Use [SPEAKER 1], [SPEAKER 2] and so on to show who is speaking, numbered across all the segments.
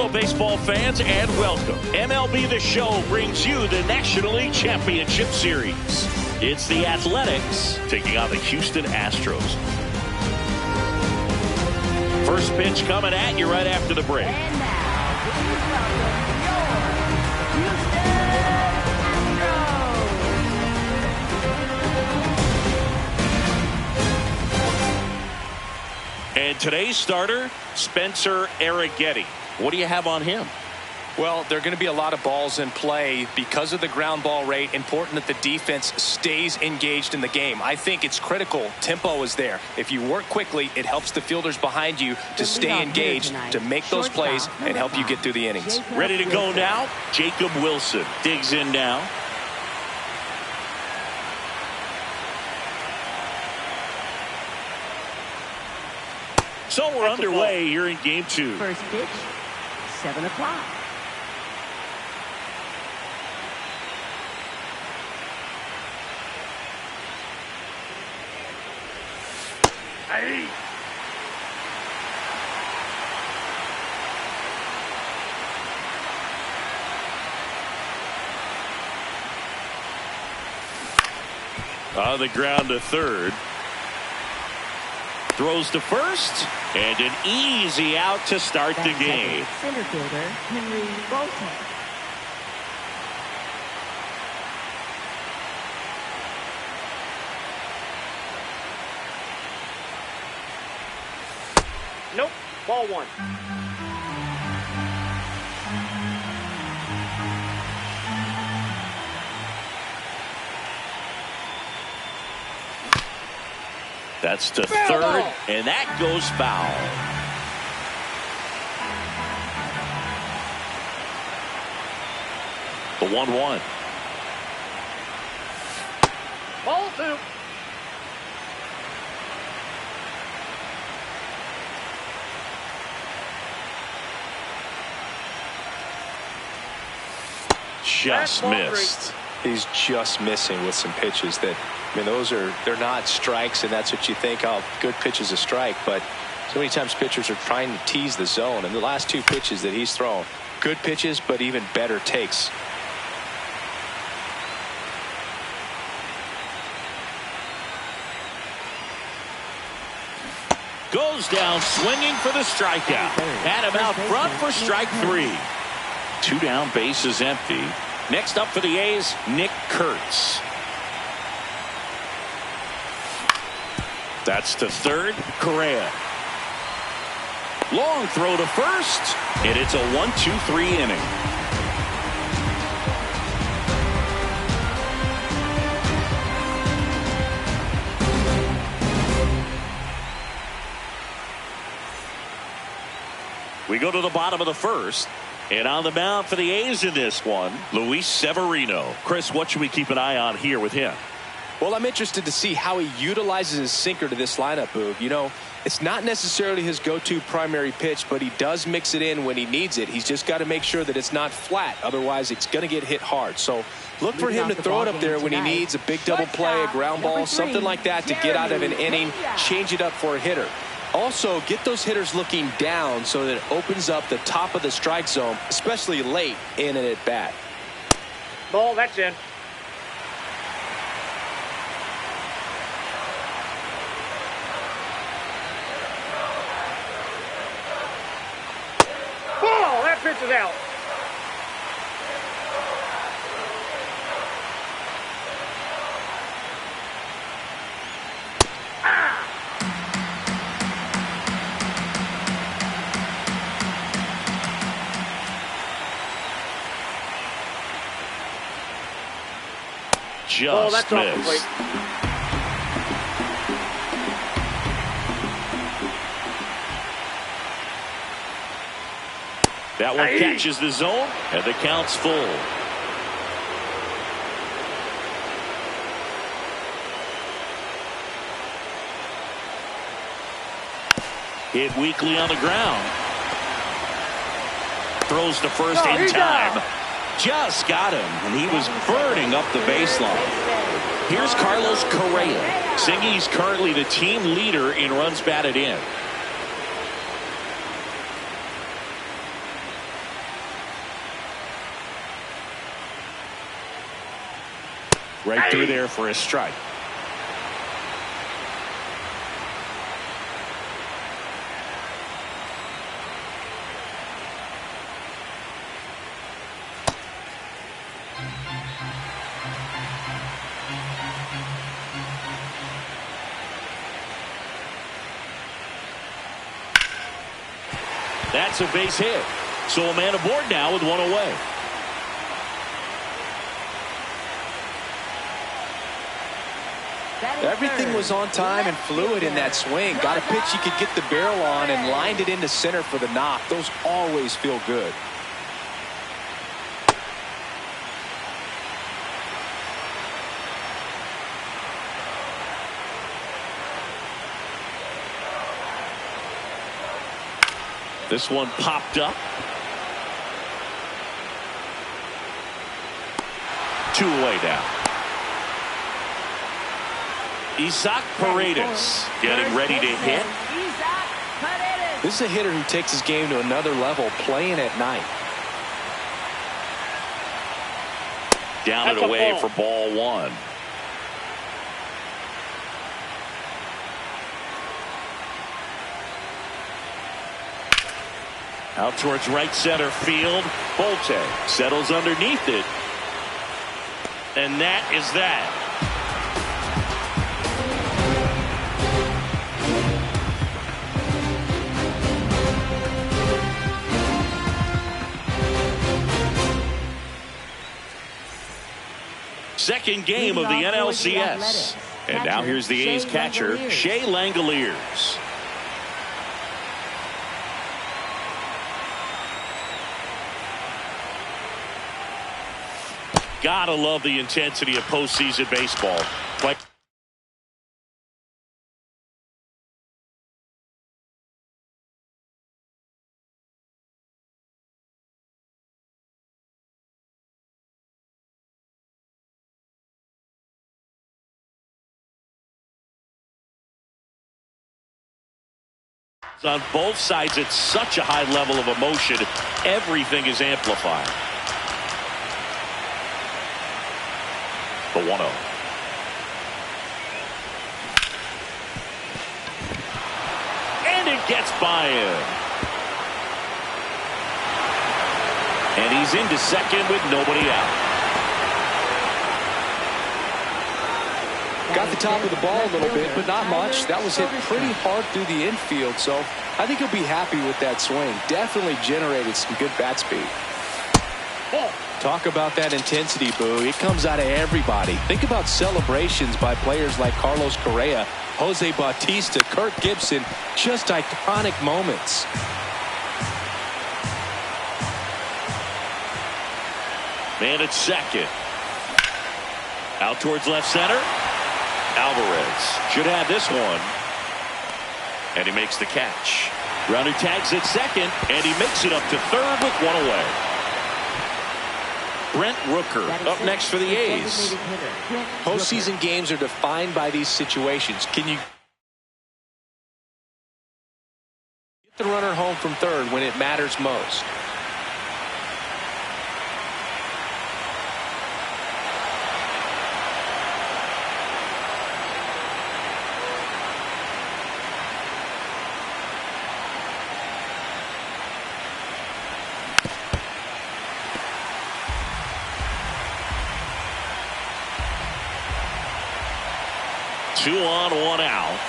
[SPEAKER 1] Hello, baseball fans, and welcome. MLB The Show brings you the National League Championship Series. It's the Athletics taking on the Houston Astros. First pitch coming at you right after the break.
[SPEAKER 2] And now, please welcome your Houston Astros.
[SPEAKER 1] And today's starter, Spencer Arrighetti. What do you have on him?
[SPEAKER 3] Well, there are going to be a lot of balls in play because of the ground ball rate. Important that the defense stays engaged in the game. I think it's critical. Tempo is there. If you work quickly, it helps the fielders behind you to stay engaged, to make those plays, and help you get through the innings.
[SPEAKER 1] Ready to go now? Jacob Wilson digs in now. So we're underway here in game two.
[SPEAKER 2] First pitch, 7 o'clock.
[SPEAKER 1] Hey. On the ground to third. Throws to first, and an easy out to start the game.
[SPEAKER 2] Center fielder, Henry Bolton.
[SPEAKER 4] Nope, ball one.
[SPEAKER 1] That's to third, and that goes foul. The 1-1.
[SPEAKER 4] Ball two.
[SPEAKER 1] Just missed.
[SPEAKER 3] He's just missing with some pitches that, I mean, they're not strikes, and that's what you think, oh, good pitch is a strike, but so many times pitchers are trying to tease the zone, and the last two pitches that he's thrown, good pitches, but even better takes.
[SPEAKER 1] Goes down swinging for the strikeout. Had him out front for strike three. 2 down, bases empty. Next up for the A's, Nick Kurtz. That's to third, Correa. Long throw to first, and it's a 1-2-3 inning. We go to the bottom of the first. And on the mound for the A's in this one, Luis Severino. Chris, what should we keep an eye on here with him?
[SPEAKER 3] Well, I'm interested to see how he utilizes his sinker to this lineup, Boog. You know, it's not necessarily his go-to primary pitch, but he does mix it in when he needs it. He's just got to make sure that it's not flat. Otherwise, it's going to get hit hard. So look for him to throw it up there when he needs a big double play, a ground ball, something like that to get out of an inning, change it up for a hitter. Also, get those hitters looking down so that it opens up the top of the strike zone, especially late in an at-bat.
[SPEAKER 4] Ball, that's in. Ball, that pitch is out.
[SPEAKER 1] Just missed. That one catches the zone, and the count's full. Hit weakly on the ground. Throws to first in time. Just got him, and he was burning up the baseline. Here's Carlos Correa. Singy's currently the team leader in runs batted in. Right through there for a strike. That's a base hit. So a man aboard now with one away.
[SPEAKER 3] Everything was on time and fluid in that swing. Got a pitch he could get the barrel on and lined it into center for the knock. Those always feel good.
[SPEAKER 1] This one popped up. 2 away now. Isaac Paredes getting ready to hit.
[SPEAKER 3] This is a hitter who takes his game to another level, playing at night.
[SPEAKER 1] Down and away for ball 1. Out towards right center field. Bolte settles underneath it. And that is that. Second game of the NLCS. And now here's the A's catcher, Shea Langoliers. Gotta love the intensity of postseason baseball. On both sides, it's such a high level of emotion. Everything is amplified. The 1-0. And it gets by him. And he's into second with nobody out.
[SPEAKER 3] Got the top of the ball a little bit, but not much. That was hit pretty hard through the infield, so I think he'll be happy with that swing. Definitely generated some good bat speed. Talk about that intensity, Boo. It comes out of everybody. Think about celebrations by players like Carlos Correa, Jose Bautista, Kirk Gibson. Just iconic moments.
[SPEAKER 1] Man at second. Out towards left center. Alvarez should have this one. And he makes the catch. Runner tags at second, and he makes it up to third with one away. Brent Rooker up next for the A's.
[SPEAKER 3] Postseason games are defined by these situations. Can you get the runner home from third when it matters most?
[SPEAKER 1] Two on, one out.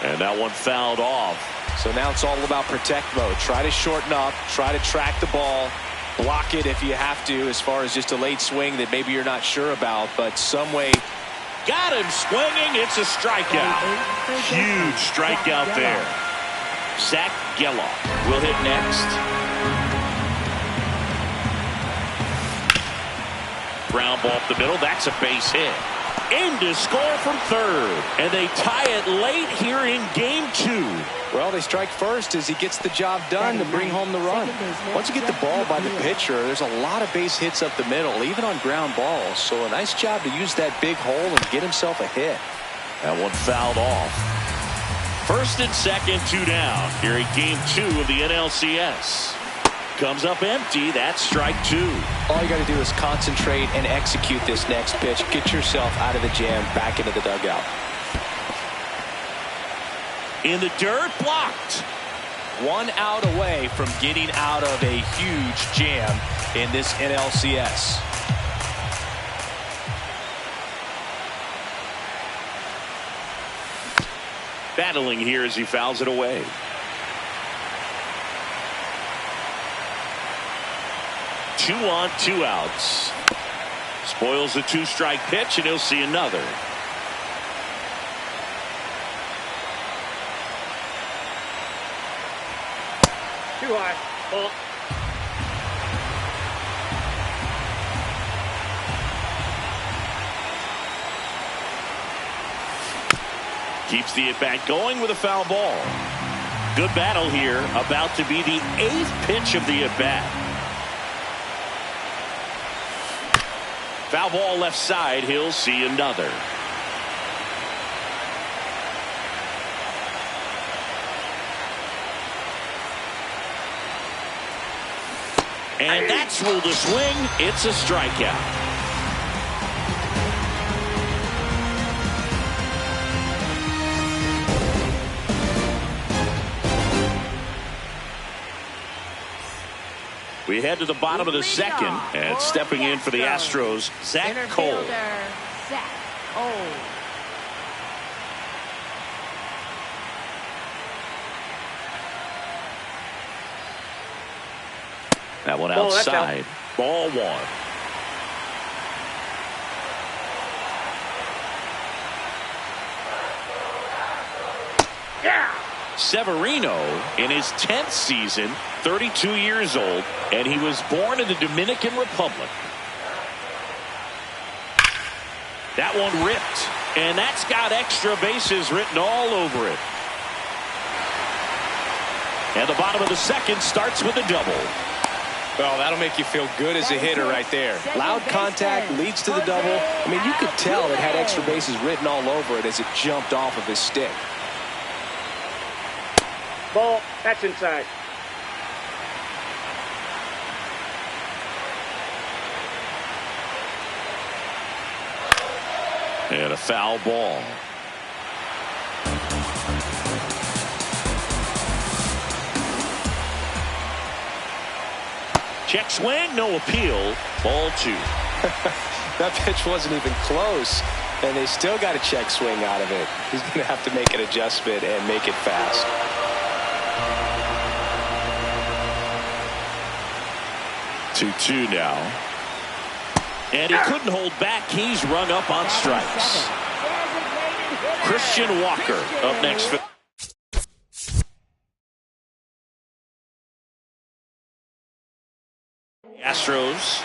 [SPEAKER 1] And that one fouled off.
[SPEAKER 3] So now it's all about protect mode. Try to shorten up, try to track the ball, block it if you have to, as far as just a late swing that maybe you're not sure about, but some way.
[SPEAKER 1] Got him swinging. It's a strikeout. Huge strikeout there. Zach Geloff will hit next. Ground ball up the middle. That's a base hit. In to score from third. And they tie it late here in game 2.
[SPEAKER 3] Well, they strike first as he gets the job done to bring home the run. Once you get the ball by the pitcher, there's a lot of base hits up the middle, even on ground balls. So a nice job to use that big hole and get himself a hit.
[SPEAKER 1] That one fouled off. First and second, 2 down here in game 2 of the NLCS. comes up empty. That's strike two.
[SPEAKER 3] All you got to do is concentrate and execute this next pitch. Get yourself out of the jam, back into the dugout.
[SPEAKER 1] In the dirt, blocked.
[SPEAKER 3] 1 out away from getting out of a huge jam in this NLCS.
[SPEAKER 1] Battling here as he fouls it away. Two on, 2 outs. Spoils the 2-strike pitch, and he'll see another.
[SPEAKER 4] Too high. Ball.
[SPEAKER 1] Keeps the at-bat going with a foul ball. Good battle here. About to be the 8th pitch of the at-bat. Foul ball left side. He'll see another. And that's ruled a swing. It's a strikeout. We head to the bottom of the second, and stepping in for the Astros, Zach Cole.
[SPEAKER 2] Zach Cole.
[SPEAKER 1] That one
[SPEAKER 4] Ball, that's
[SPEAKER 1] outside.
[SPEAKER 4] out.
[SPEAKER 1] Ball one.
[SPEAKER 4] Yeah.
[SPEAKER 1] Severino in his 10th season, 32 years old, and he was born in the Dominican Republic. That one ripped, and that's got extra bases written all over it. And the bottom of the second starts with a double.
[SPEAKER 3] Well, that'll make you feel good as a hitter right there. Loud contact leads to the double. I mean, you could tell it had extra bases written all over it as it jumped off of his stick.
[SPEAKER 4] Ball. That's inside.
[SPEAKER 1] And a foul ball. Check swing, no appeal. Ball two.
[SPEAKER 3] That pitch wasn't even close, and they still got a check swing out of it. He's going to have to make an adjustment and make it fast.
[SPEAKER 1] 2-2 now. And he couldn't hold back. He's rung up on strikes. Christian Walker up next for Astros.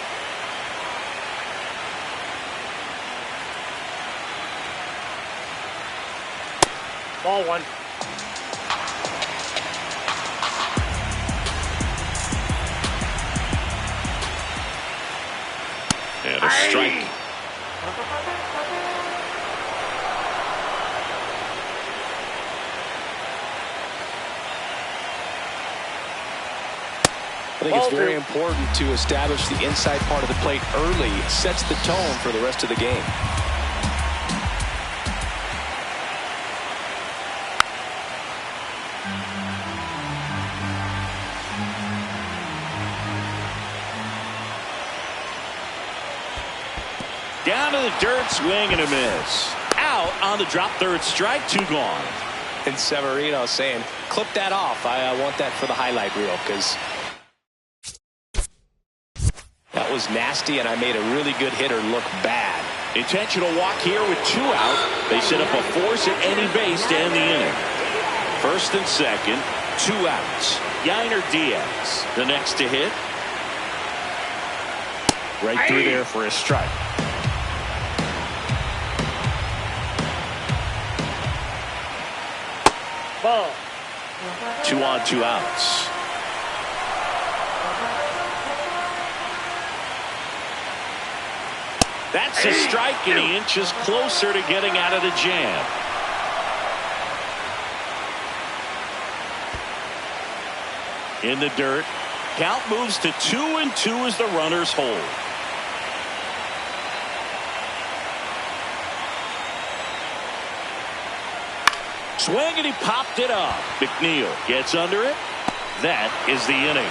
[SPEAKER 4] Ball one.
[SPEAKER 1] And a strike.
[SPEAKER 3] I think it's very important to establish the inside part of the plate early. It sets the tone for the rest of the game.
[SPEAKER 1] Down to the dirt, swing and a miss. Out on the drop, third strike, 2 gone.
[SPEAKER 3] And Severino saying, clip that off. I want that for the highlight reel because that was nasty, and I made a really good hitter look bad.
[SPEAKER 1] Intentional walk here with 2 out. They set up a force at any base to end the inning. First and second, 2 outs. Yainer Diaz, the next to hit. Right through there for a strike.
[SPEAKER 4] Ball.
[SPEAKER 1] 2 on, 2 outs. That's a strike, and he inches closer to getting out of the jam. In the dirt, Count moves to 2-2 as the runners hold. Swing, and he popped it up. McNeil gets under it. That is the inning.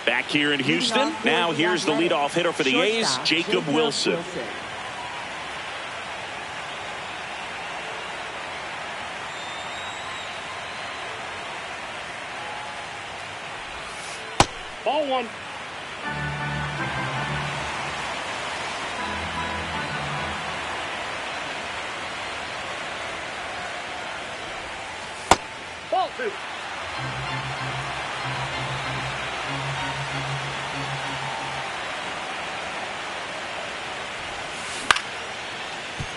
[SPEAKER 1] Back here in Houston. Now here's the leadoff hitter for the A's, Jacob Wilson.
[SPEAKER 4] Ball one. Ball two.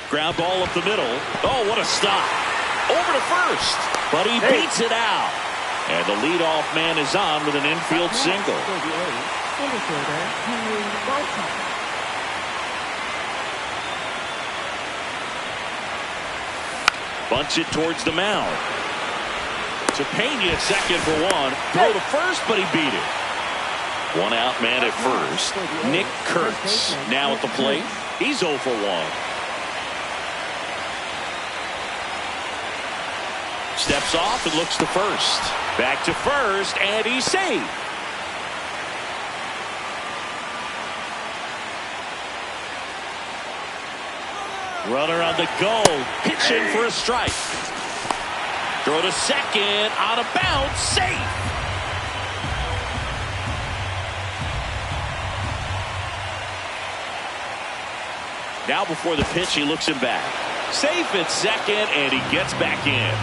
[SPEAKER 1] Ground ball up the middle. Oh, what a stop. Over to first. But he beats it out. And the leadoff man is on with an infield single. Bunts it towards the mound. To Pena at second for one. Throw to first, but he beat it. One out man at first. Nick Kurtz now at the plate. He's 0 for 1. Steps off and looks to first. Back to first, and he's safe. Runner on the go. Pitching for a strike. Throw to second. On a bounce. Safe. Now before the pitch, he looks him back. Safe at second, and he gets back in.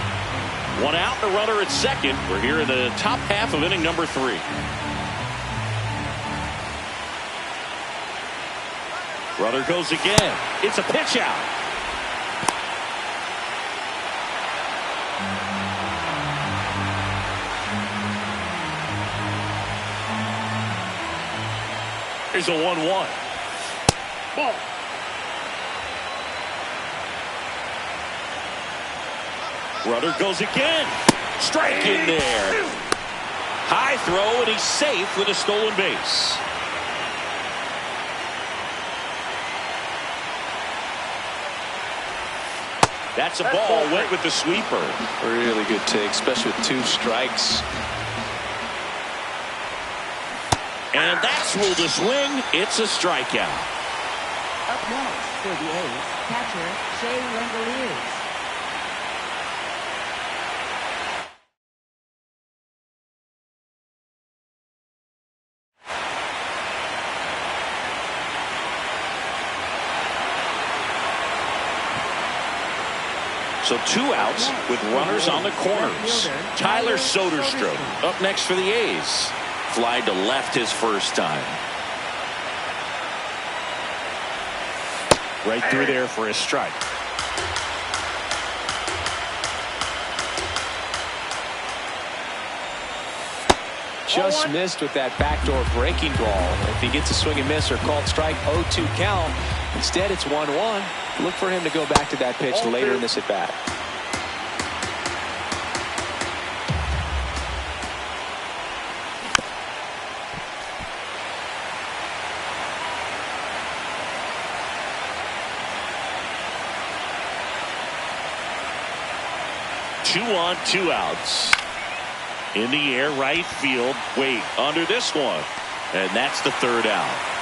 [SPEAKER 1] One out, the runner at second. We're here in the top half of inning number 3. Runner goes again. It's a pitch out. Here's a 1-1.
[SPEAKER 4] Ball.
[SPEAKER 1] Runner goes again. Strike in there. High throw, and he's safe with a stolen base. That's a ball. Went with the sweeper.
[SPEAKER 3] Really good take, especially with 2 strikes.
[SPEAKER 1] And that's ruled a swing. It's a strikeout.
[SPEAKER 2] Up next for the A's, catcher Shea Langoliers.
[SPEAKER 1] So 2 outs with runners on the corners. Tyler Soderstrom up next for the A's. Fly to left his first time.
[SPEAKER 3] Right through there for a strike. Just missed with that backdoor breaking ball. If he gets a swing and miss or called strike, 0-2 count. Instead, it's 1-1. Look for him to go back to that pitch later in this at bat.
[SPEAKER 1] Two on, 2 outs. In the air, right field. Wait, under this one. And that's the 3rd out.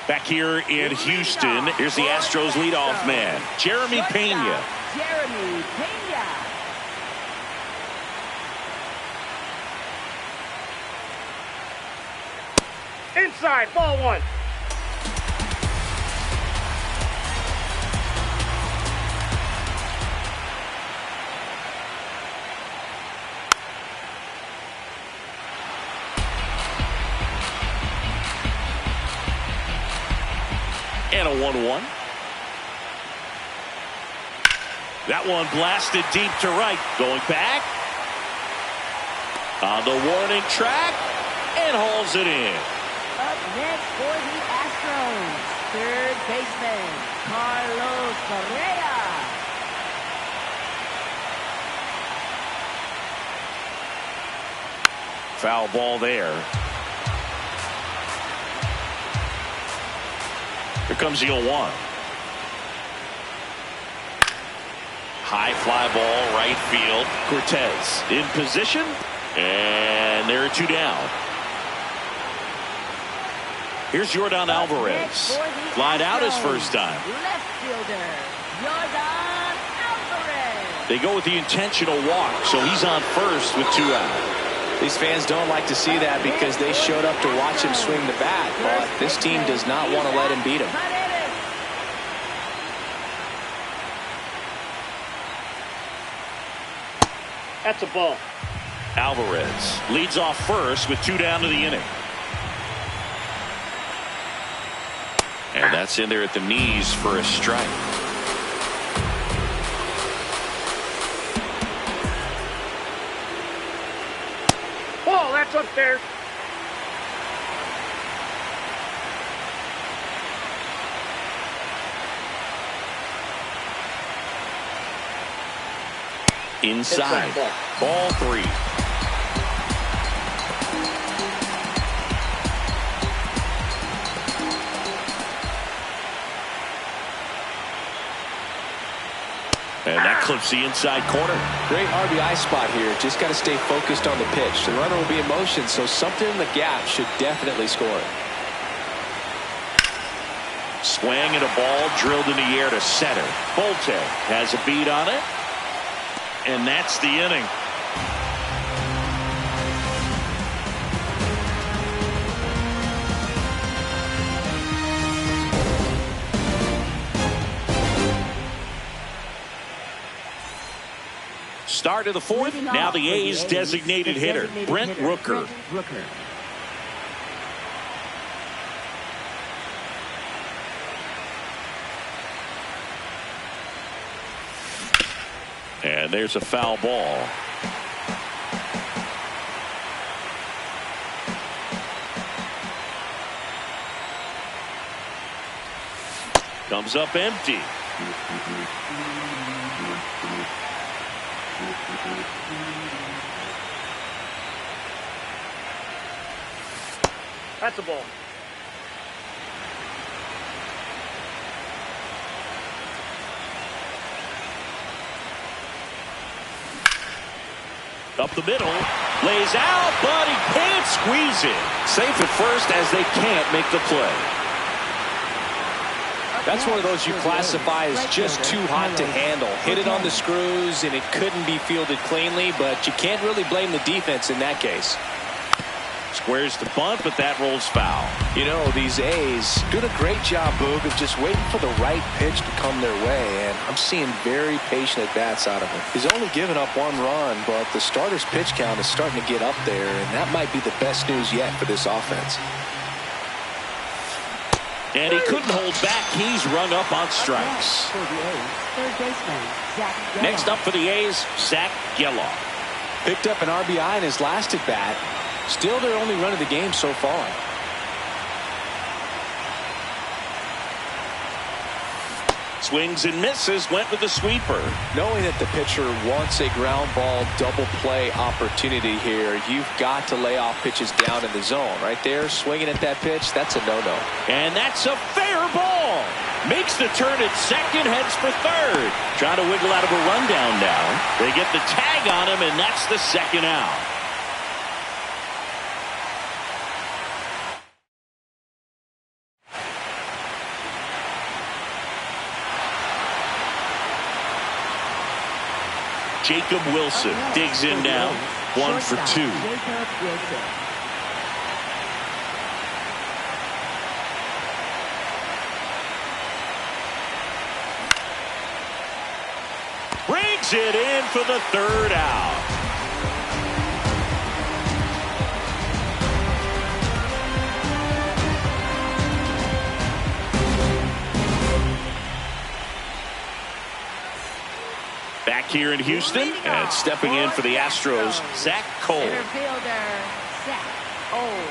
[SPEAKER 1] Back here in Houston, here's the Astros leadoff man, Jeremy Pena.
[SPEAKER 2] Jeremy Pena.
[SPEAKER 4] Inside, ball one.
[SPEAKER 1] And a 1-1. That one blasted deep to right. Going back. On the warning track. And hauls it in.
[SPEAKER 2] Up next for the Astros, third baseman, Carlos Correa.
[SPEAKER 1] Foul ball there. Here comes the 0-1. High fly ball, right field. Cortez in position. And there are 2 down. Here's Yordan Alvarez. Flied out his first time.
[SPEAKER 2] Left fielder, Yordan Alvarez.
[SPEAKER 3] They go with the intentional walk, so he's on first with 2 out. These fans don't like to see that because they showed up to watch him swing the bat, but this team does not want to let him beat him.
[SPEAKER 4] That's a ball.
[SPEAKER 1] Alvarez leads off first with 2 down to the inning. And that's in there at the knees for a strike.
[SPEAKER 4] Ball, that's upstairs.
[SPEAKER 1] Inside. Ball 3. And that clips the inside corner.
[SPEAKER 3] Great RBI spot here. Just got to stay focused on the pitch. The runner will be in motion, so something in the gap should definitely score.
[SPEAKER 1] Swing and a ball drilled in the air to center. Volte has a beat on it. And that's the inning. Start of the 4th. Now the A's designated hitter, Brent Rooker. And there's a foul ball. Comes up empty.
[SPEAKER 4] That's a ball.
[SPEAKER 1] Up the middle, lays out, but he can't squeeze it. Safe at first as they can't make the play.
[SPEAKER 3] That's one of those you classify as just too hot to handle. Hit it on the screws, and it couldn't be fielded cleanly, but you can't really blame the defense in that case.
[SPEAKER 1] Squares the bunt, but that rolls foul.
[SPEAKER 3] You know, these A's doing a great job, Boog, of just waiting for the right pitch to come their way, and I'm seeing very patient at-bats out of him. He's only given up 1 run, but the starter's pitch count is starting to get up there, and that might be the best news yet for this offense.
[SPEAKER 1] And he couldn't hold back. He's rung up on strikes.
[SPEAKER 2] For the A's, third baseman, Zach Geloff.
[SPEAKER 1] Next up for the A's, Zach Geloff.
[SPEAKER 3] Picked up an RBI in his last at-bat. Still their only run of the game so far.
[SPEAKER 1] Swings and misses, went with the sweeper.
[SPEAKER 3] Knowing that the pitcher wants a ground ball double play opportunity here, you've got to lay off pitches down in the zone. Right there, swinging at that pitch, that's a no-no.
[SPEAKER 1] And that's a fair ball. Makes the turn at second, heads for third. Trying to wiggle out of a rundown now. They get the tag on him, and that's the second out. Jacob Wilson digs in now. 1 for 2.
[SPEAKER 2] Jacob Wilson.
[SPEAKER 1] Brings it in for the 3rd out. Back here in Houston, and stepping in for the Astros, Zach Cole.
[SPEAKER 2] Center fielder, Zach Cole.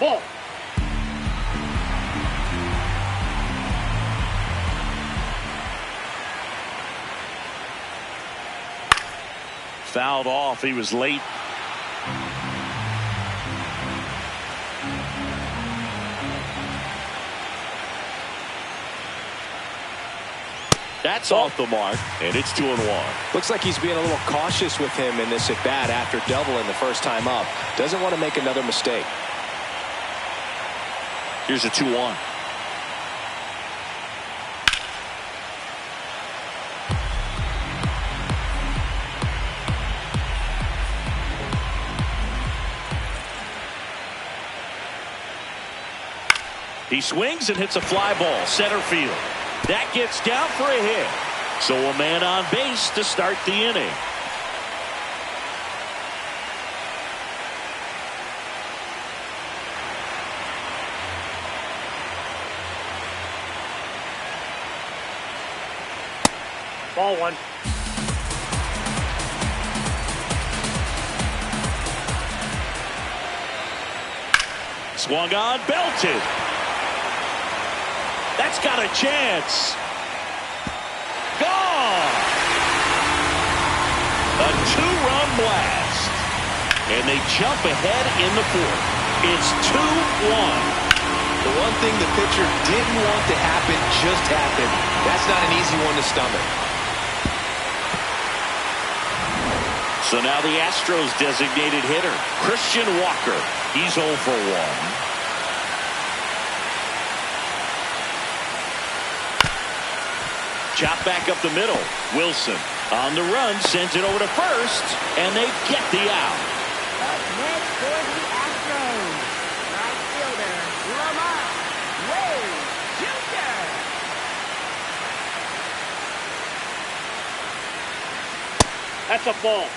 [SPEAKER 4] Ball.
[SPEAKER 1] Fouled off. He was late. That's off the mark, and it's 2-1.
[SPEAKER 3] Looks like he's being a little cautious with him in this at bat after doubling the first time up. Doesn't want to make another mistake.
[SPEAKER 1] Here's a 2-1. He swings and hits a fly ball center field. That gets down for a hit. So a man on base to start the inning.
[SPEAKER 4] Ball one.
[SPEAKER 1] Swung on, belted. That's got a chance. Gone. A two-run blast. And they jump ahead in the fourth. It's 2-1.
[SPEAKER 3] The one thing the pitcher didn't want to happen just happened. That's not an easy one to stomach.
[SPEAKER 1] So now the Astros designated hitter, Christian Walker. He's 0 for 1. Chop back up the middle. Wilson on the run, sends it over to first, and they get the out.
[SPEAKER 2] Up next for the Astros, right fielder, Lamont Wade Jr.
[SPEAKER 4] That's a ball.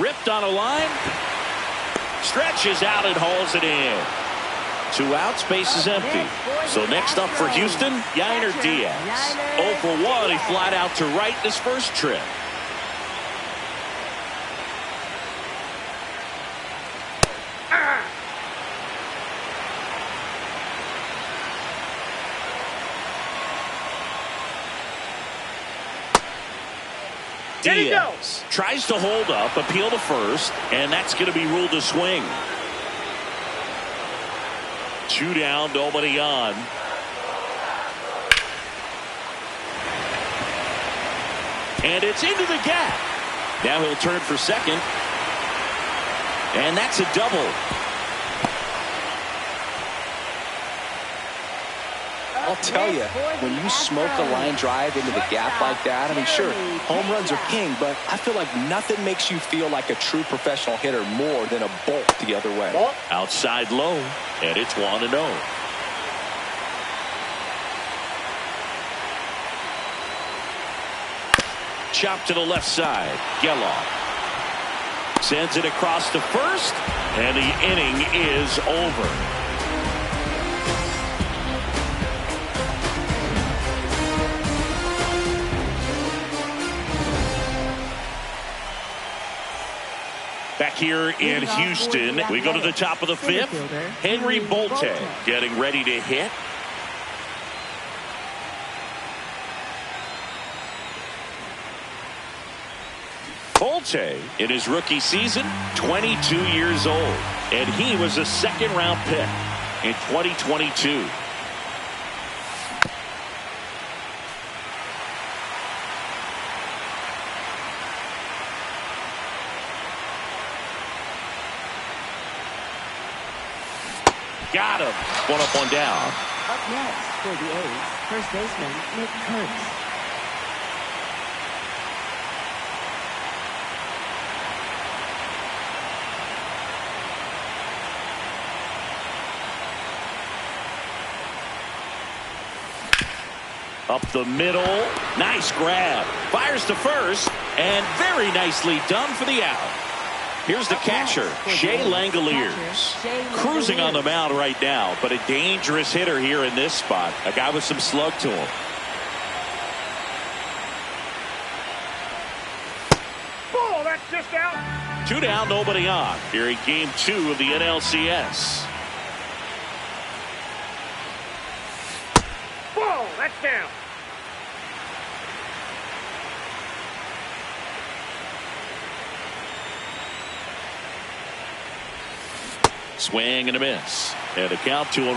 [SPEAKER 1] Ripped on a line. Stretches out and hauls it in. 2 outs, base is empty. So next up for Houston, Yainer Diaz. 0 for 1, he flied out to right this first trip. Diaz tries to hold up, appeal to first, and that's going to be ruled a swing. 2 down, nobody on. And it's into the gap. Now he'll turn for second. And that's a double.
[SPEAKER 3] I'll tell you, when you smoke a line drive into the gap like that, I mean, sure, home runs are king, but I feel like nothing makes you feel like a true professional hitter more than a bolt the other way.
[SPEAKER 1] Outside low, and it's 1-0. Chop to the left side. Geloff sends it across to first, and the inning is over. Back here in Houston, we go to the top of the 5th. Henry Bolte getting ready to hit. Bolte, in his rookie season, 22 years old, and he was a second-round pick in 2022. Got him. 1 up, 1 down.
[SPEAKER 2] Up next for the A's, first baseman Nick Kurtz.
[SPEAKER 1] Up the middle. Nice grab. Fires to first. And very nicely done for the out. Here's the catcher, Shea Langoliers. Cruising on the mound right now, but a dangerous hitter here in this spot. A guy with some slug to him.
[SPEAKER 4] Ball, that's just out.
[SPEAKER 1] 2 down, nobody on. Here in game 2 of the NLCS.
[SPEAKER 4] Ball, that's down.
[SPEAKER 1] Swing and a miss. And a count 2-1.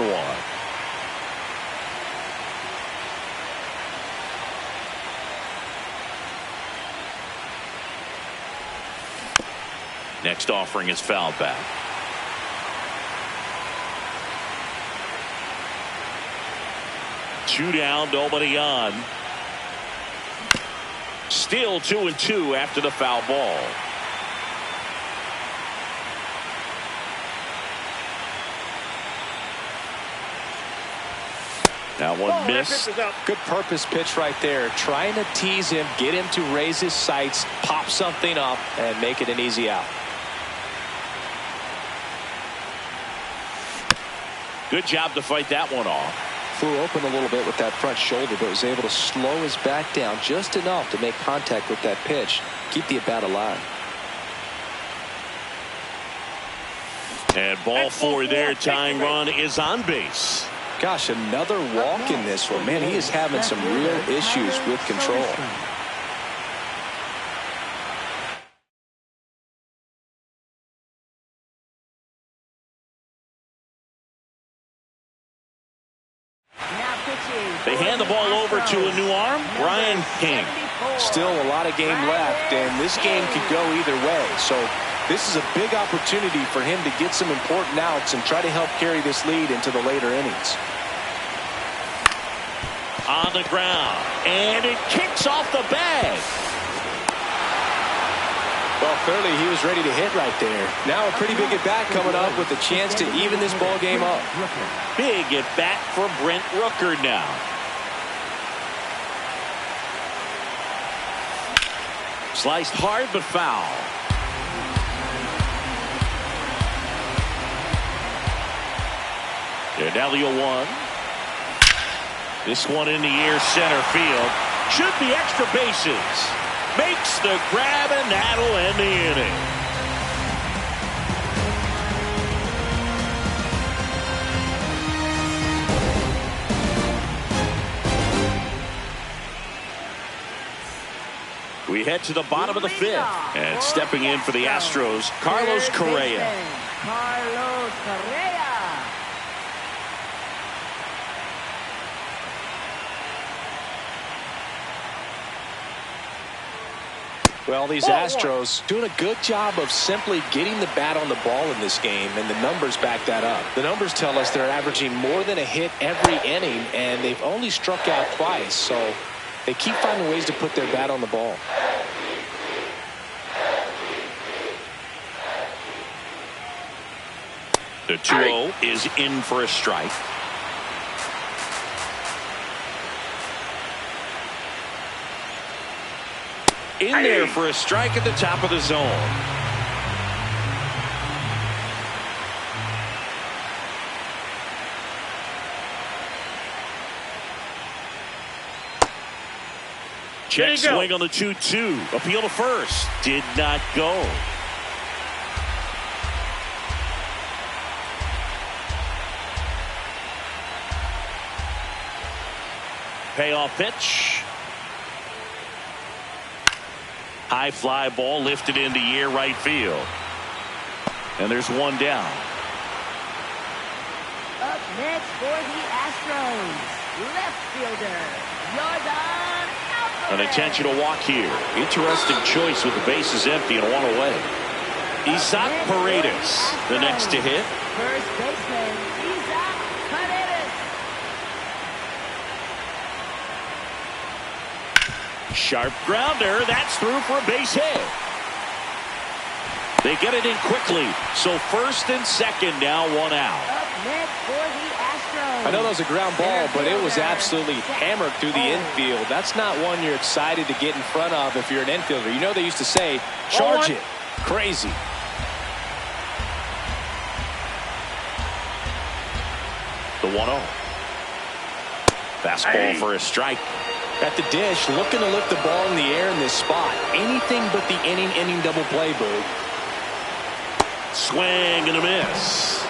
[SPEAKER 1] Next offering is fouled back. Two down, nobody on. Still 2-2 after the foul ball. That one missed.
[SPEAKER 3] Good purpose pitch right there. Trying to tease him, get him to raise his sights, pop something up, and make it an easy out.
[SPEAKER 1] Good job to fight that one off.
[SPEAKER 3] Flew open a little bit with that front shoulder, but was able to slow his back down just enough to make contact with that pitch. Keep the at-bat alive.
[SPEAKER 1] And ball 4 there. Tying run is on base.
[SPEAKER 3] Gosh, another walk in this one. Man, he is having some real issues with control.
[SPEAKER 1] They hand the ball over to a new arm, Ryan King.
[SPEAKER 3] Still a lot of game left, and this game could go either way. So this is a big opportunity for him to get some important outs and try to help carry this lead into the later innings.
[SPEAKER 1] On the ground, and it kicks off the bag.
[SPEAKER 3] Well, clearly he was ready to hit right there. Now a pretty big at-bat coming up with a chance to even this ball game up.
[SPEAKER 1] Big at-bat for Brent Rooker now. Sliced hard but foul. They're now the 0-1. This one in the air, center field. Should be extra bases. Makes the grab, and that'll end the inning. We head to the bottom of the 5th. And stepping in for the Astros, Carlos Correa.
[SPEAKER 2] Carlos Correa.
[SPEAKER 3] Well, these Astros doing a good job of simply getting the bat on the ball in this game, and the numbers back that up. The numbers tell us they're averaging more than a hit every inning, and they've only struck out twice, so they keep finding ways to put their bat on the ball.
[SPEAKER 1] The 2-0 is in for a strike. In there for a strike at the top of the zone. Check swing on the 2-2. Appeal to first. Did not go. Payoff pitch. High fly ball lifted into air right field. And there's one down.
[SPEAKER 2] Up next for the Astros, left fielder, Jordan Alvarez.
[SPEAKER 1] An intentional walk here. Interesting choice with the bases empty and one away. Isaac Paredes, the next to hit.
[SPEAKER 2] First baseman, Isaac Paredes.
[SPEAKER 1] Sharp grounder. That's through for a base hit. They get it in quickly. So first and second now, one out.
[SPEAKER 2] Up next for the Astros,
[SPEAKER 3] I know that was a ground ball, but it was absolutely hammered through the infield. That's not one you're excited to get in front of if you're an infielder. You know they used to say, charge it. Crazy.
[SPEAKER 1] The 1-0. Fastball for a strike.
[SPEAKER 3] At the dish, looking to lift the ball in the air in this spot. Anything but the inning double play, Boog.
[SPEAKER 1] Swing and a miss.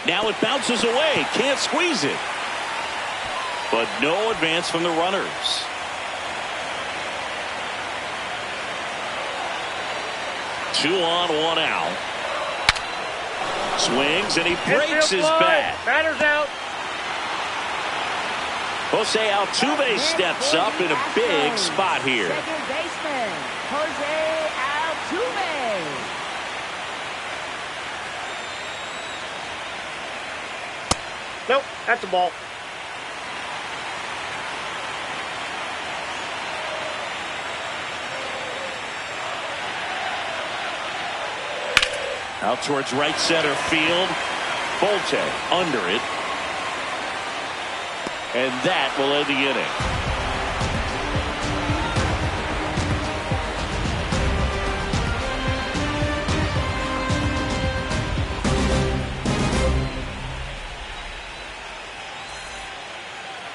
[SPEAKER 1] Now it bounces away. Can't squeeze it. But no advance from the runners. Two on, one out. Swings and he breaks his bat.
[SPEAKER 4] Batter's out.
[SPEAKER 1] Jose Altuve steps up in a big spot here.
[SPEAKER 2] Second baseman, Jose Altuve.
[SPEAKER 4] Nope, that's a ball.
[SPEAKER 1] Out towards right center field. Volte under it. And that will end the inning.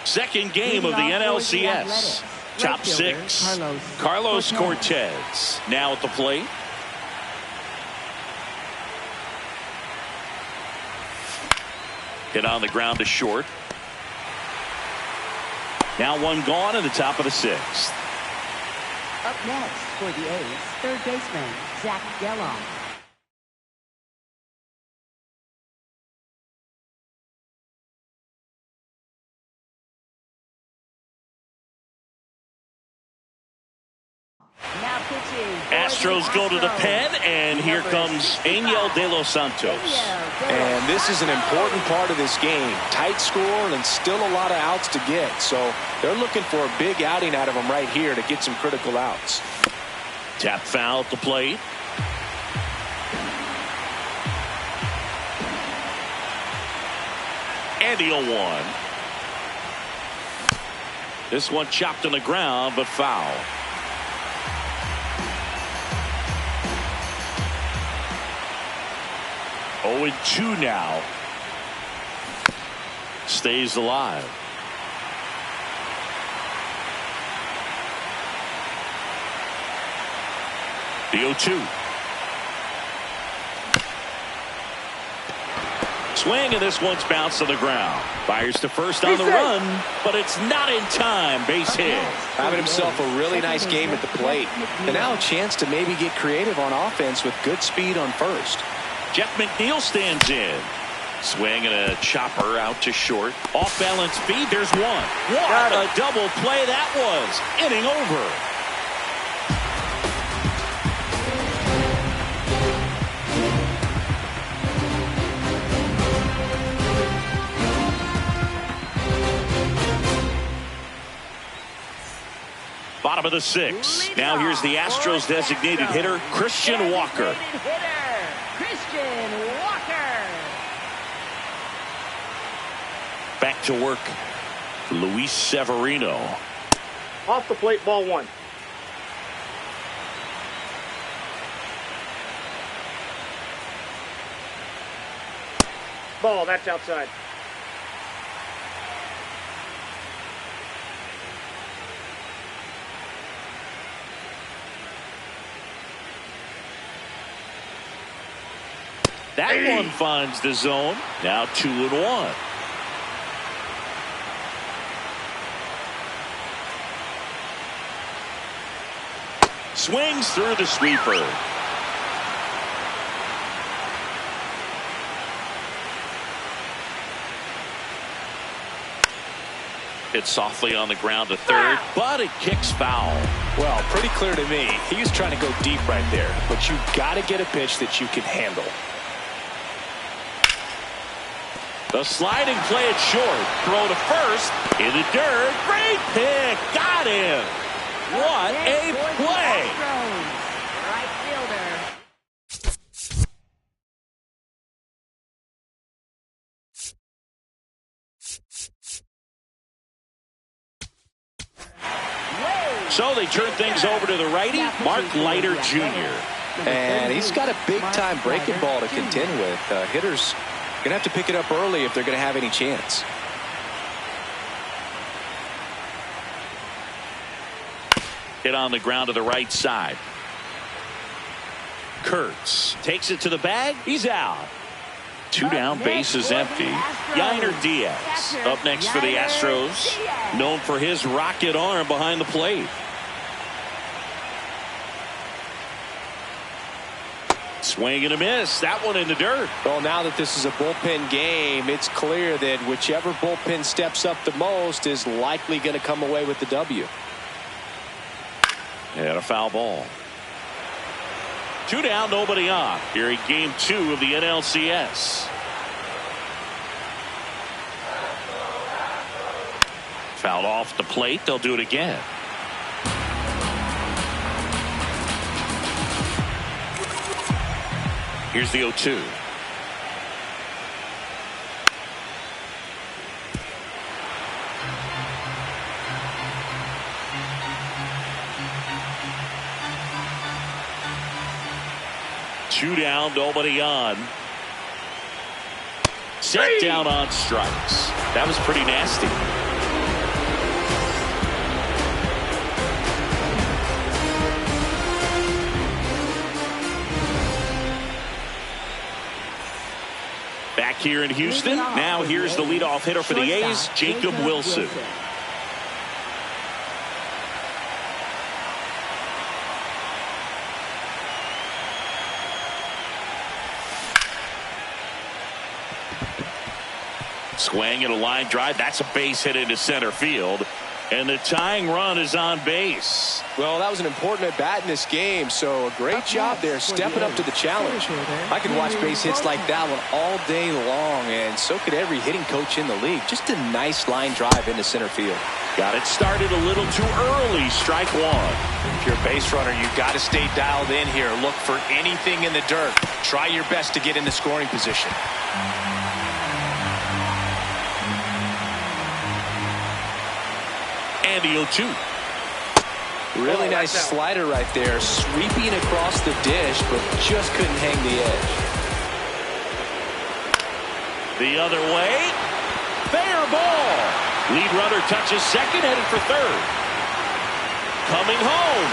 [SPEAKER 1] Second game of the NLCS. Top six. Carlos Cortez now at the plate. Hit on the ground to short. Now one gone in the top of the sixth.
[SPEAKER 2] Up next for the A's, third baseman, Zach Gallen. Now pitching.
[SPEAKER 1] Astros go to the pen, and here comes Angel De Los Santos.
[SPEAKER 3] And this is an important part of this game. Tight score and still a lot of outs to get. So they're looking for a big outing out of him right here to get some critical outs.
[SPEAKER 1] Tap foul at the plate. And the 0-1. This one chopped on the ground, but foul. 0-2 now. Stays alive. The 0-2. Swing, and this one's bounced to the ground. Fires to first on the run, but it's not in time. Base hit.
[SPEAKER 3] Having himself a really nice game at the plate. And now a chance to maybe get creative on offense with good speed on first.
[SPEAKER 1] Jeff McNeil stands in. Swing and a chopper out to short. Off balance feed. There's one. What a double play that was. Inning over. Bottom of the sixth. Now here's the Astros designated hitter, Christian Walker. Back to work, Luis Severino.
[SPEAKER 4] Off the plate, ball one. Ball, that's outside.
[SPEAKER 1] That one finds the zone. Now 2-1. Swings through the sweeper. Hit softly on the ground to third, but it kicks foul.
[SPEAKER 3] Well, pretty clear to me. He was trying to go deep right there, but you got to get a pitch that you can handle.
[SPEAKER 1] The sliding play at short. Throw to first. In the dirt. Great pick. Got him. What a play.
[SPEAKER 2] Right fielder.
[SPEAKER 1] So they turn things over to the righty, Mark Leiter Jr.
[SPEAKER 3] And he's got a big-time breaking ball to contend with. Hitters going to have to pick it up early if they're going to have any chance.
[SPEAKER 1] Hit on the ground to the right side. Kurtz takes it to the bag. He's out. 2 down, base is empty. Yainer Diaz up next for the Astros, known for his rocket arm behind the plate. Swing and a miss. That one in the dirt.
[SPEAKER 3] Well, now that this is a bullpen game, it's clear that whichever bullpen steps up the most is likely going to come away with the W.
[SPEAKER 1] And a foul ball. 2 down, nobody on. Here in game 2 of the NLCS. Fouled off the plate. They'll do it again. Here's the 0-2. Two down, nobody on. Set down on strikes. That was pretty nasty. Back here in Houston. Now here's the leadoff hitter for the A's, Jacob Wilson. Swing and a line drive. That's a base hit into center field. And the tying run is on base.
[SPEAKER 3] Well, that was an important at bat in this game, so a great job there stepping up to the challenge. I could watch base hits like that one all day long, and so could every hitting coach in the league. Just a nice line drive into center field.
[SPEAKER 1] Got it started a little too early. Strike one.
[SPEAKER 3] If you're a base runner, you've got to stay dialed in here. Look for anything in the dirt. Try your best to get in the scoring position.
[SPEAKER 1] And the 0-2.
[SPEAKER 3] Really nice slider right there, sweeping across the dish, but just couldn't hang the edge.
[SPEAKER 1] The other way. Fair ball. Lead runner touches second, headed for third. Coming home.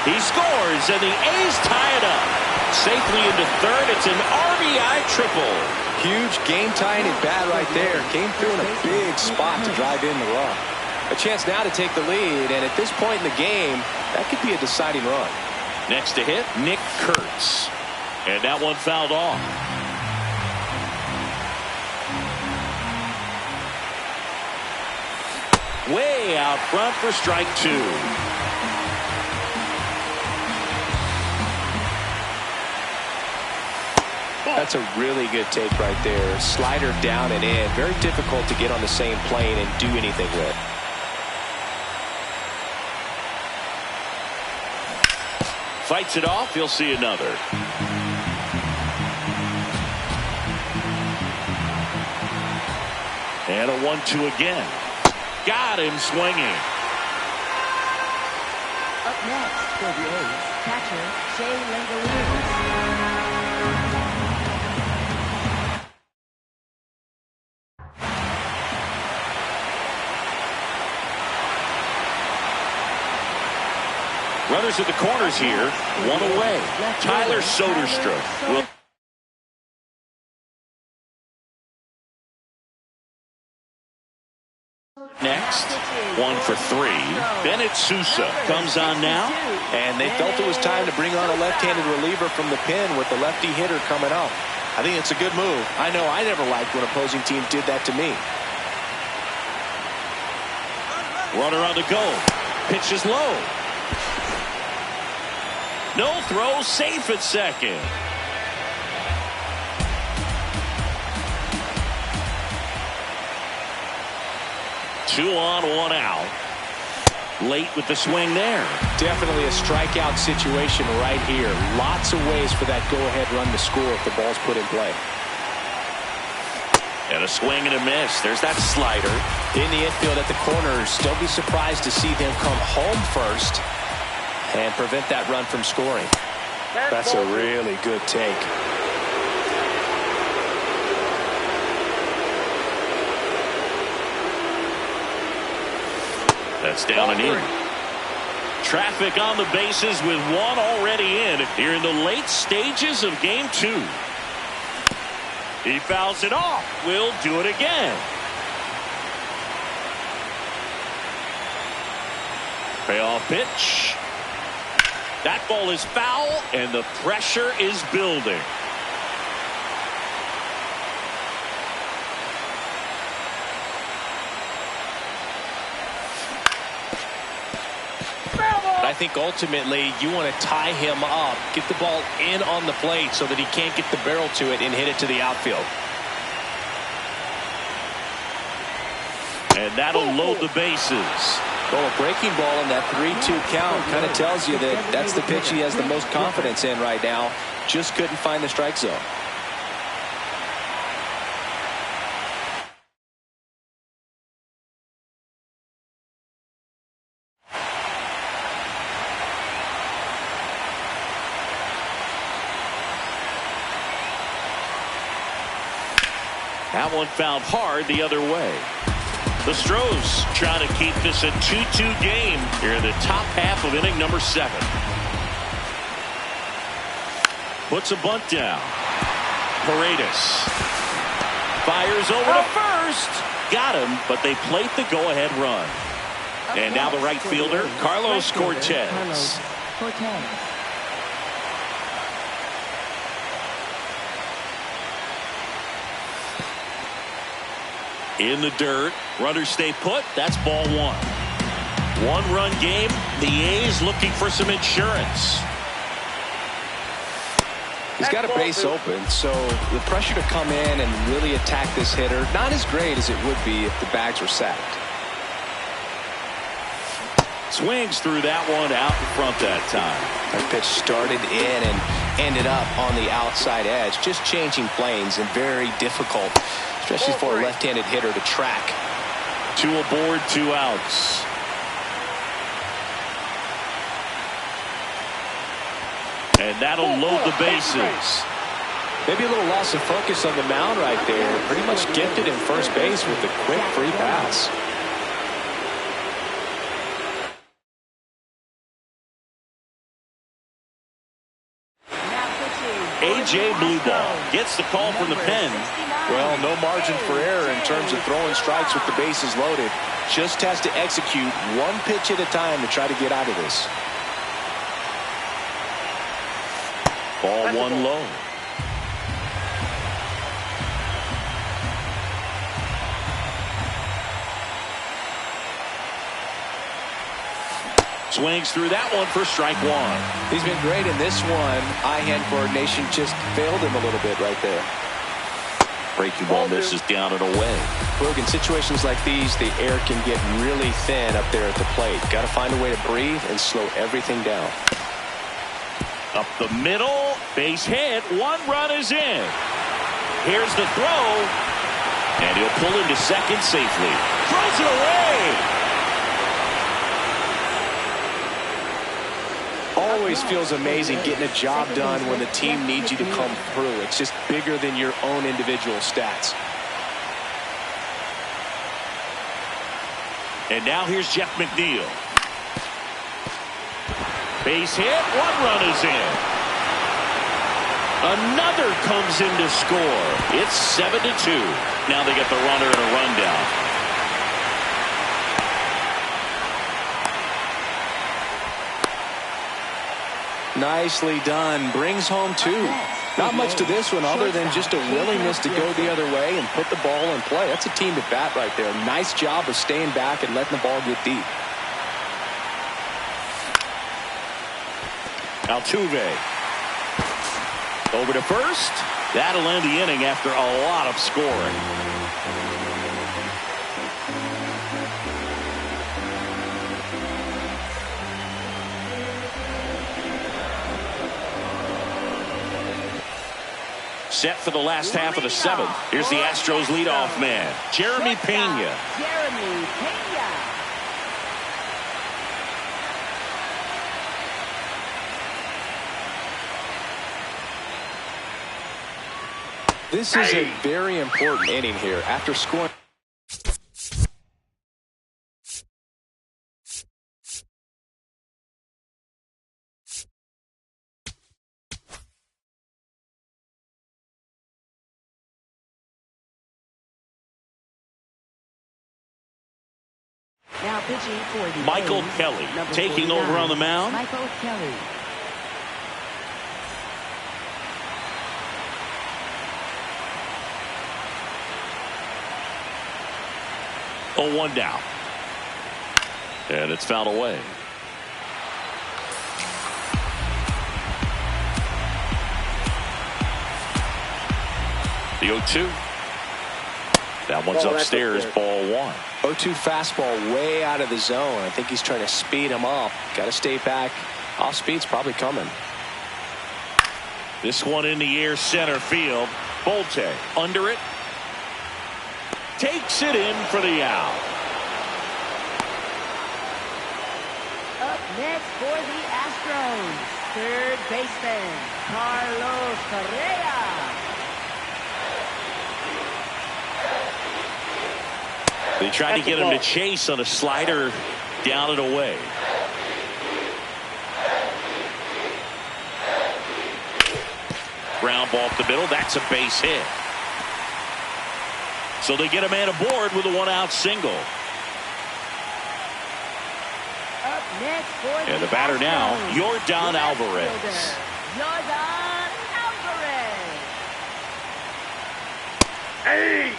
[SPEAKER 1] He scores, and the A's tie it up. Safely into third. It's an RBI triple.
[SPEAKER 3] Huge game-tying at bat right there. Came through in a big spot to drive in the run. A chance now to take the lead, and at this point in the game, that could be a deciding run.
[SPEAKER 1] Next to hit, Nick Kurtz. And that one fouled off. Way out front for strike 2.
[SPEAKER 3] That's a really good take right there. Slider down and in. Very difficult to get on the same plane and do anything with.
[SPEAKER 1] Fights it off. He'll see another. And a 1-2 again. Got him swinging.
[SPEAKER 2] Up next for the A's, catcher Shea Langoliers.
[SPEAKER 1] Runners at the corners here. One away. Tyler Soderstrom will. Next, 1 for 3. Bennett Sousa comes on now.
[SPEAKER 3] And they felt it was time to bring on a left-handed reliever from the pen with the lefty hitter coming up. I think it's a good move. I know I never liked when opposing teams did that to me.
[SPEAKER 1] Runner on the go. Pitch is low. No throw, safe at second. Two on, one out. Late with the swing there.
[SPEAKER 3] Definitely a strikeout situation right here. Lots of ways for that go-ahead run to score if the ball's put in play.
[SPEAKER 1] And a swing and a miss. There's that slider.
[SPEAKER 3] In the infield at the corners, don't be surprised to see them come home first and prevent that run from scoring. That's a really good take.
[SPEAKER 1] That's down and in. Traffic on the bases with one already in here in the late stages of game 2. He fouls it off. We'll do it again. Payoff pitch. That ball is foul, and the pressure is building.
[SPEAKER 3] I think ultimately you want to tie him up, get the ball in on the plate so that he can't get the barrel to it and hit it to the outfield.
[SPEAKER 1] And that'll load the bases.
[SPEAKER 3] Well, a breaking ball in that 3-2 count kind of tells you that that's the pitch he has the most confidence in right now. Just couldn't find the strike zone.
[SPEAKER 1] That one fouled hard the other way. The Stros trying to keep this a 2-2 game here in the top half of inning number 7. Puts a bunt down. Paredes fires over to first. Got him, but they plate the go-ahead run. And now the right fielder, Carlos Cortez. In the dirt, runners stay put. That's ball 1. 1-run game. The A's looking for some insurance.
[SPEAKER 3] He's got a base open, so the pressure to come in and really attack this hitter, not as great as it would be if the bags were sacked.
[SPEAKER 1] Swings through that one out in front that time.
[SPEAKER 3] That pitch started in and ended up on the outside edge, just changing planes and very difficult, especially for a left-handed hitter to track.
[SPEAKER 1] 2 aboard, 2 outs. And that'll load the bases.
[SPEAKER 3] Maybe a little loss of focus on the mound right there. Pretty much gifted in first base with a quick free pass.
[SPEAKER 1] A.J. Blueball gets the call from the pen.
[SPEAKER 3] Well, no margin for error in terms of throwing strikes with the bases loaded. Just has to execute one pitch at a time to try to get out of this.
[SPEAKER 1] Ball 1 low. Swings through that one for strike 1.
[SPEAKER 3] He's been great in this one. Eye-hand coordination just failed him a little bit right there.
[SPEAKER 1] Breaking ball misses down and away.
[SPEAKER 3] Look, in situations like these, the air can get really thin up there at the plate. Got to find a way to breathe and slow everything down.
[SPEAKER 1] Up the middle, base hit, 1 run is in. Here's the throw, and he'll pull into second safely. Throws it away.
[SPEAKER 3] Always feels amazing getting a job done when the team needs you to come through. It's just bigger than your own individual stats.
[SPEAKER 1] And now here's Jeff McNeil. Base hit, 1 run is in. Another comes in to score. It's 7-2. Now they get the runner and a rundown.
[SPEAKER 3] Nicely done. Brings home 2. Not much to this one other than just a willingness to go the other way and put the ball in play. That's a team at bat right there. Nice job of staying back and letting the ball get deep.
[SPEAKER 1] Altuve over to first. That'll end the inning after a lot of scoring. Set for the last half of the seventh. Here's the Astros leadoff man, Jeremy Pena.
[SPEAKER 2] Jeremy Pena.
[SPEAKER 3] This is a very important inning here. After scoring.
[SPEAKER 2] Now pitching for the
[SPEAKER 1] Michael
[SPEAKER 2] A's,
[SPEAKER 1] Kelly
[SPEAKER 2] number
[SPEAKER 1] taking
[SPEAKER 2] 49,
[SPEAKER 1] over on the mound.
[SPEAKER 2] Michael Kelly.
[SPEAKER 1] Oh, 1 down. And it's fouled away. The 0-2. That one's upstairs, ball 1.
[SPEAKER 3] 0-2 fastball way out of the zone. I think he's trying to speed him up. Got to stay back. Off speed's probably coming.
[SPEAKER 1] This one in the air, center field. Bolte under it. Takes it in for the out.
[SPEAKER 2] Up next for the Astros, third baseman, Carlos Correa.
[SPEAKER 1] They tried to get him to chase on a slider down and away. Ground ball up the middle. That's a base hit. So they get a man aboard with a 1-out single.
[SPEAKER 2] Up next for
[SPEAKER 1] And the batter now,
[SPEAKER 2] Astros,
[SPEAKER 1] Yordan
[SPEAKER 2] left
[SPEAKER 1] Alvarez.
[SPEAKER 2] fielder, Yordan Alvarez.
[SPEAKER 4] Hey!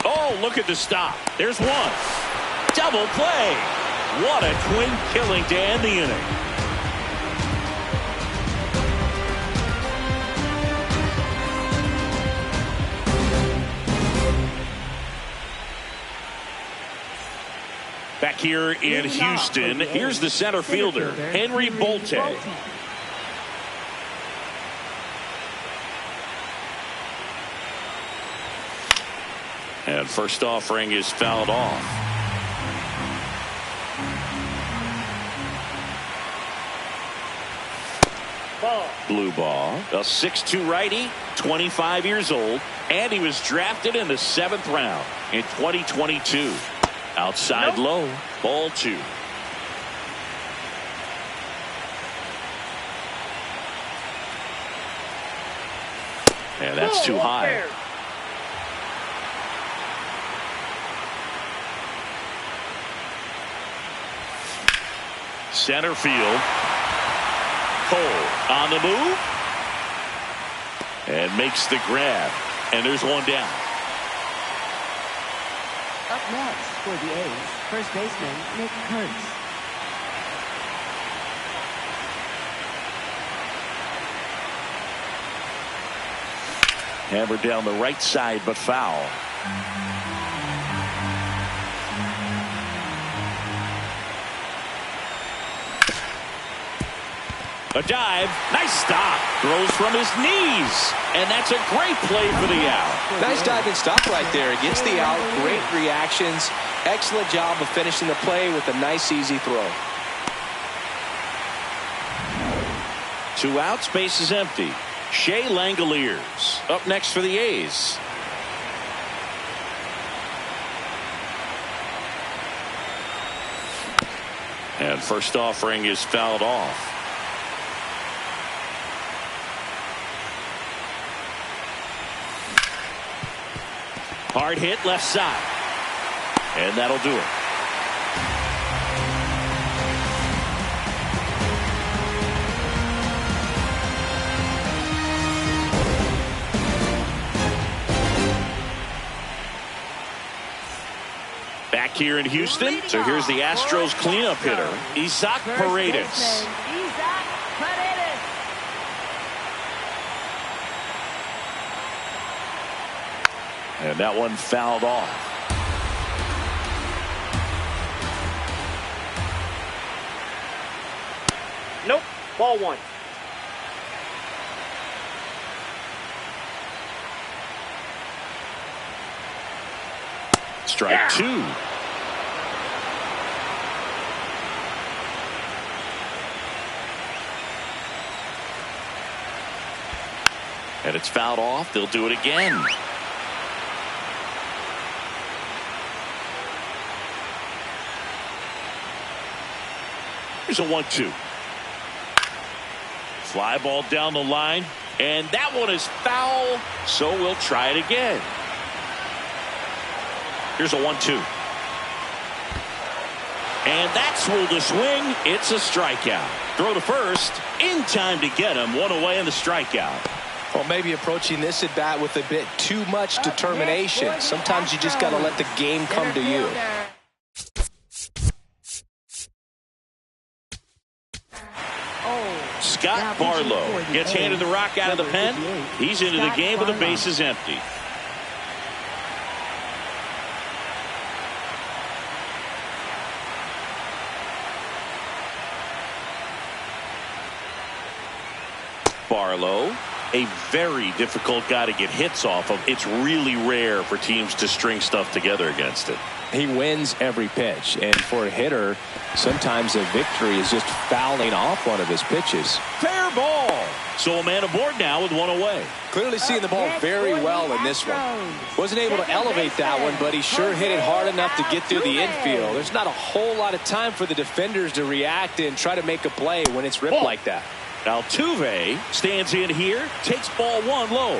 [SPEAKER 1] Oh, look at the stop. There's one. Double play. What a twin killing to end the inning. Back here in Houston, here's the center fielder, Henry Bolte. And first offering is fouled off. Blue ball. A 6'2" righty, 25 years old, and he was drafted in the 7th round in 2022. Outside low, ball 2. And that's too high. Center field. Cole on the move. And makes the grab. And there's one down.
[SPEAKER 2] Up next for the A's, first baseman Nick Kurtz.
[SPEAKER 1] Hammered down the right side, but foul. A dive, nice stop, throws from his knees, and that's a great play for the out.
[SPEAKER 3] Nice dive and stop right there. Gets the out, great reactions, excellent job of finishing the play with a nice easy throw.
[SPEAKER 1] 2 outs, base is empty. Shea Langoliers up next for the A's. And first offering is fouled off. Hard hit left side. And that'll do it. Back here in Houston, so here's the Astros cleanup hitter, Isaac Paredes. And that one fouled off.
[SPEAKER 4] Nope. Ball one.
[SPEAKER 1] Strike two. And it's fouled off. They'll do it again. Here's a 1-2. Fly ball down the line. And that one is foul. So we'll try it again. Here's a 1-2. And that's ruled a swing. It's a strikeout. Throw to first. In time to get him. One away in the strikeout.
[SPEAKER 3] Well, maybe approaching this at bat with a bit too much determination. Sometimes you just got to let the game come to you.
[SPEAKER 1] Scott Barlow gets handed the rock out of the pen. He's into the game with the bases empty. Barlow, a very difficult guy to get hits off of. It's really rare for teams to string stuff together against it.
[SPEAKER 3] He wins every pitch, and for a hitter, sometimes a victory is just fouling off one of his pitches.
[SPEAKER 1] Fair ball. So a man aboard now with one away.
[SPEAKER 3] Clearly seeing the ball very well in this one. Wasn't able to elevate that one, but he sure hit it hard enough to get through the infield. There's not a whole lot of time for the defenders to react and try to make a play when it's ripped like that.
[SPEAKER 1] Altuve stands in here, takes ball one low.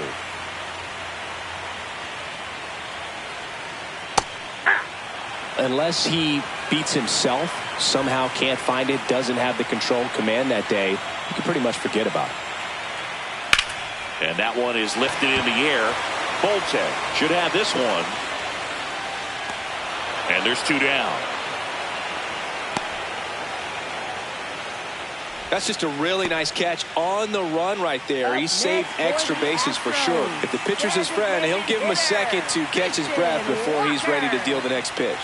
[SPEAKER 3] Unless he beats himself, somehow can't find it, doesn't have the control command that day, you can pretty much forget about it.
[SPEAKER 1] And that one is lifted in the air. Bolte should have this one. And there's two down.
[SPEAKER 3] That's just a really nice catch on the run right there. He saved extra bases for sure. If the pitcher's his friend, he'll give him a second to catch his breath before he's ready to deal the next pitch.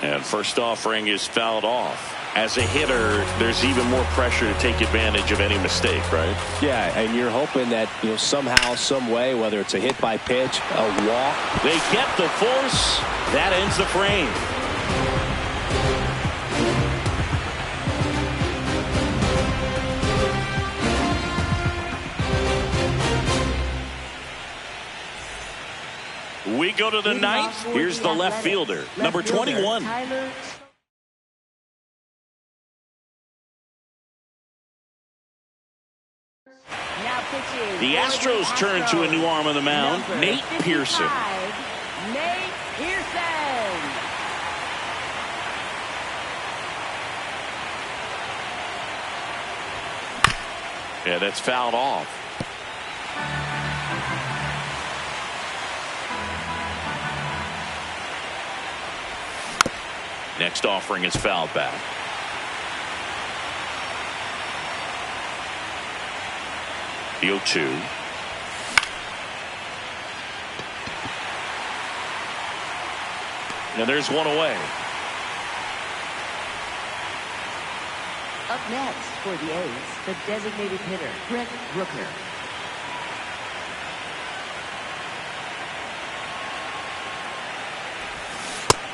[SPEAKER 1] And first offering is fouled off. As a hitter, there's even more pressure to take advantage of any mistake, right?
[SPEAKER 3] Yeah, and you're hoping that, you know, somehow, some way, whether it's a hit by pitch, a walk.
[SPEAKER 1] They get the force. That ends the frame. We go to the ninth. Here's the left fielder, number 21. The Astros turn to a new arm on the mound, Nate Pearson.
[SPEAKER 2] Nate Pearson.
[SPEAKER 1] Yeah, that's fouled off. Next offering is fouled back. The 0-2. And there's one away.
[SPEAKER 2] Up next for the A's, the designated hitter, Brent Rooker.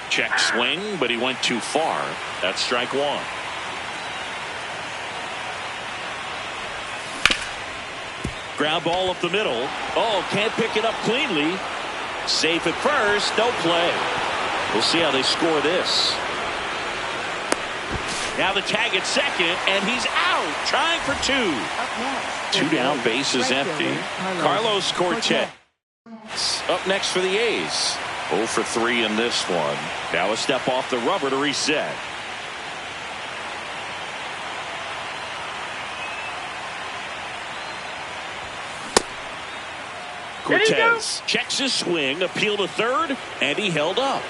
[SPEAKER 1] Check swing, but he went too far. That's strike one. Ground ball up the middle. Oh, can't pick it up cleanly. Safe at first, no play. We'll see how they score this. Now the tag at second, and he's out, trying for two. Two down, bases empty. Carlos Cortez up next for the A's. 0 for 3 in this one. Now a step off the rubber to reset. Cortez checks his swing, appeal to third, and he held up.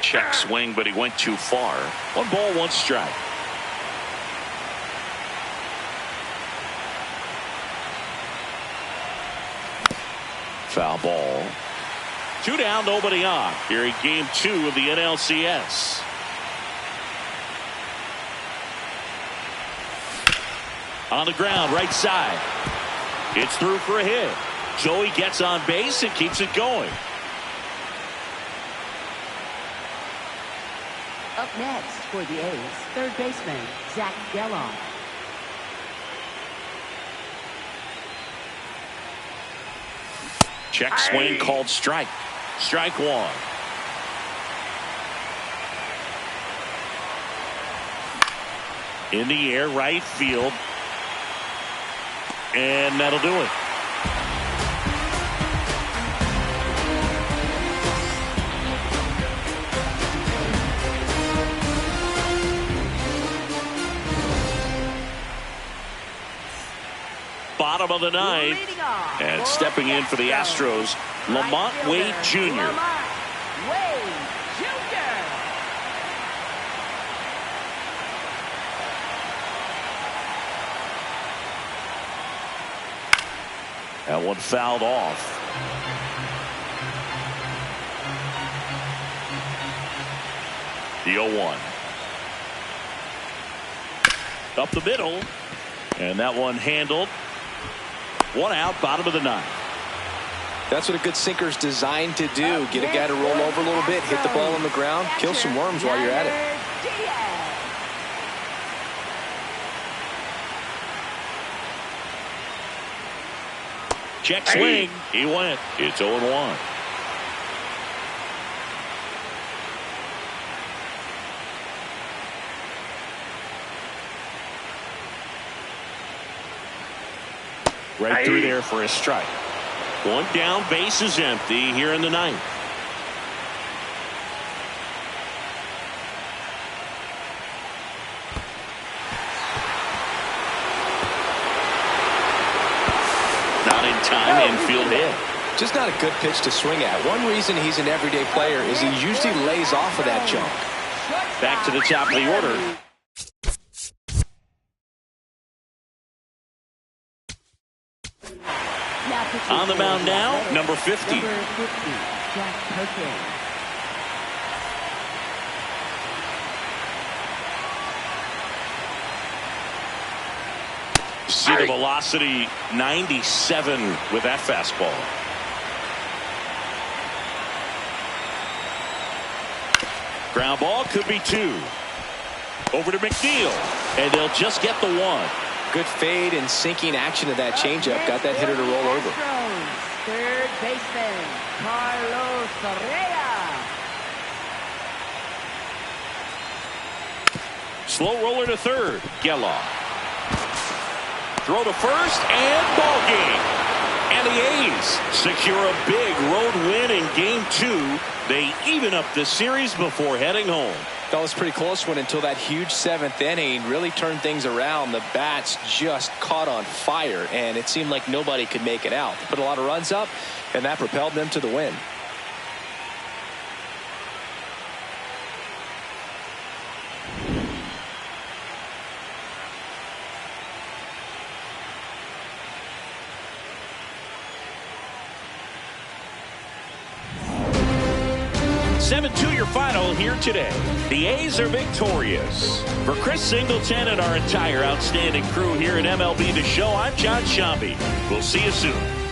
[SPEAKER 1] Check swing, but he went too far. 1 ball, 1 strike. Foul ball. 2 down, nobody on. Here in game 2 of the NLCS. On the ground, right side. It's through for a hit. Joey gets on base and keeps it going.
[SPEAKER 2] Up next for the A's, third baseman, Zach Geloff.
[SPEAKER 1] Check swing called strike. Strike 1. In the air, right field. And that'll do it. Bottom of the ninth. And stepping in for the Astros, Lamont Wade Jr. That one fouled off. The 0-1. Up the middle. And that one handled. 1 out, bottom of the ninth.
[SPEAKER 3] That's what a good sinker's designed to do. Get a guy to roll over a little bit, hit the ball on the ground, kill some worms while you're at it.
[SPEAKER 1] Check swing. He went. It's 0-1. Right through there for a strike. One down, base is empty here in the ninth. Not in time, infield hit.
[SPEAKER 3] Just not a good pitch to swing at. One reason he's an everyday player is he usually lays off of that jump.
[SPEAKER 1] Back to the top of the order. On the mound now, number 50.
[SPEAKER 2] Jack Perkins.
[SPEAKER 1] See the velocity, 97 with that fastball. Ground ball, could be 2. Over to McNeil, and they'll just get the 1.
[SPEAKER 3] Good fade and sinking action of that changeup. Got that hitter to roll over.
[SPEAKER 2] Third baseman, Carlos Correa.
[SPEAKER 1] Slow roller to third. Geloff. Throw to first, and ball game. And the A's secure a big road win in game 2. They even up the series before heading home.
[SPEAKER 3] That was pretty close one until that huge 7th inning really turned things around. The bats just caught on fire, and it seemed like nobody could make it out. They put a lot of runs up, and that propelled them to the win.
[SPEAKER 1] Your final here today. The A's are victorious. For Chris Singleton and our entire outstanding crew here at MLB The Show, I'm John Shambi. We'll see you soon.